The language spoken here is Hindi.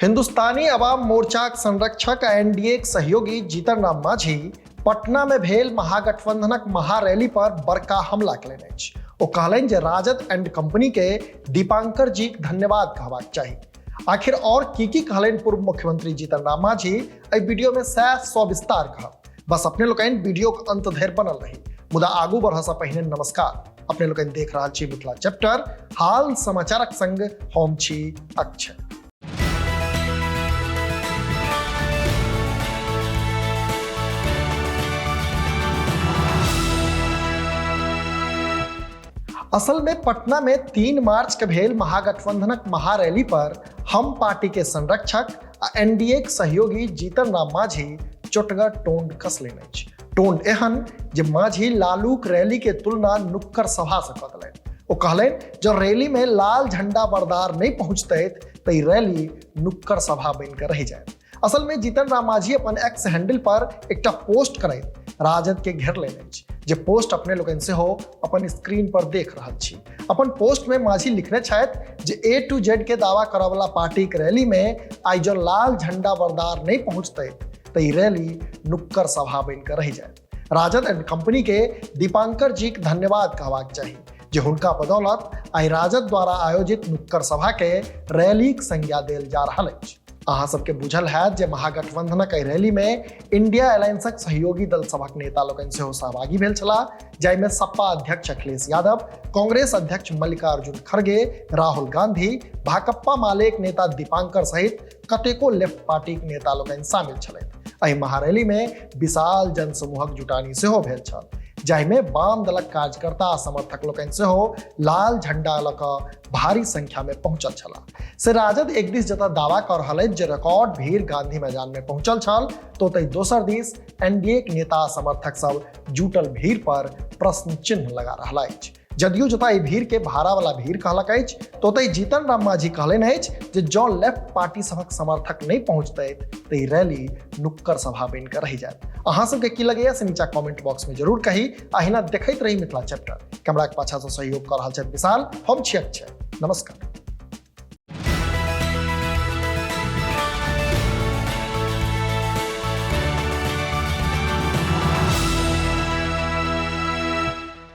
हिंदुस्तानी अवाम मोर्चाक संरक्षक आ एनडीएक सहयोगी जीतन राम मांझी पटना में भेल महागठबंधनक महारैली पर बड़का हमला केलनि अछि। ओ कहलनि जे राजद एंड कंपनी के दीपांकर जी के धन्यवाद कहबाक चाही। आखिर और की कहलनि पूर्व मुख्यमंत्री जीतन राम मांझी एहि वीडियो में सविस्तार कहब। बस अपने लोकनि वीडियो के अंत धरि बनल रही। मुदा आगू बढ़य से पहिने नमस्कार, अपने लोकनि देख रहल छी मिथिला चैप्टर। हाल समाचारक संग हम छी अक्षय। असल में पटना में 3 मार्च के भेल महागठबंधनक महारैली पर हम पार्टी के संरक्षक आ एनडीए के सहयोगी जीतन राम मांझी चोटगर टोंड कस लेने अछि। टोंड एहन जे मांझी लालूक रैली के तुलना नुक्कड़ सभा से कऽ देलनि। ओ कहलनि जो रैली में लाल झंडा बरदार नहीं पहुंचते तो रैली नुक्कड़ सभा बन कर रह जाए। असल में जीतन राम मांझी अपन एक्स हैंडल पर एक पोस्ट करैत राजद के घेर लेने अछि, जे पोस्ट अपने लोगन से हो अपन स्क्रीन पर देख रहल छी। अपन पोस्ट में मांझी लिखने छथि जे ए टू जेड के दावा करय वाला पार्टी के रैली में आई जो लाल झंडा बरदार नहीं पहुंचते तो रैली नुक्कड़ सभा बन कर रह जाए। राजद एंड कंपनी के दीपांकर जी के धन्यवाद कहबाक चाही, जे हुनका बदौलत आई राजद द्वारा आयोजित नुक्कड़ सभा के रैली के संज्ञा देल जा रहल अछि। अहाँ सबके बुझल है जे महागठबंधनक रैली में इंडिया अलायंसक सहयोगी दल सभक नेता लोकनि सेहो सहभागी भेल छलाह, जाहिमे सपा अध्यक्ष अखिलेश यादव, कांग्रेस अध्यक्ष मल्लिकार्जुन खड़गे, राहुल गांधी, भाकपा मालेक नेता दीपांकर सहित कतेको लेफ्ट पार्टी के नेता लोकनि शामिल छलथि। एहि महारैली में विशाल जनसमूहक जुटानी सेहो भेल छल, जाहिमे वाम दलक कार्यकर्ता आ समर्थक लोकनि सेहो लाल झंडा लऽ कऽ भारी संख्या में पहुंचल छलाह। से राजद एक दिस जतऽ दावा कऽ रहल अछि जे रिकॉर्ड भीड़ गांधी मैदान में पहुंचल छल, तो तै दोसर दिस एनडीए के नेता समर्थक सब जुटल भीड़ पर प्रश्न चिन्ह लगा रहल अछि। जदयू जतऽ एहि भीड़ के भाड़ा वाला भीड़ कहलक अछि, तो तै जीतन राम मांझी कहलनि अछि जे जँ लेफ्ट पार्टी सबक समर्थक नहीं पहुंचतै तऽ रैली नुक्कड़ सभा बन कऽ रहि जायत। अहाँ सबके की लगैया से नीचा कमेंट बॉक्स में जरूर कही। अहिना देखैत रही मिथिला चैप्टर। कैमरा के पाछा से सहयोग कर रहल छथि विशाल, हम छी अक्षय। नमस्कार।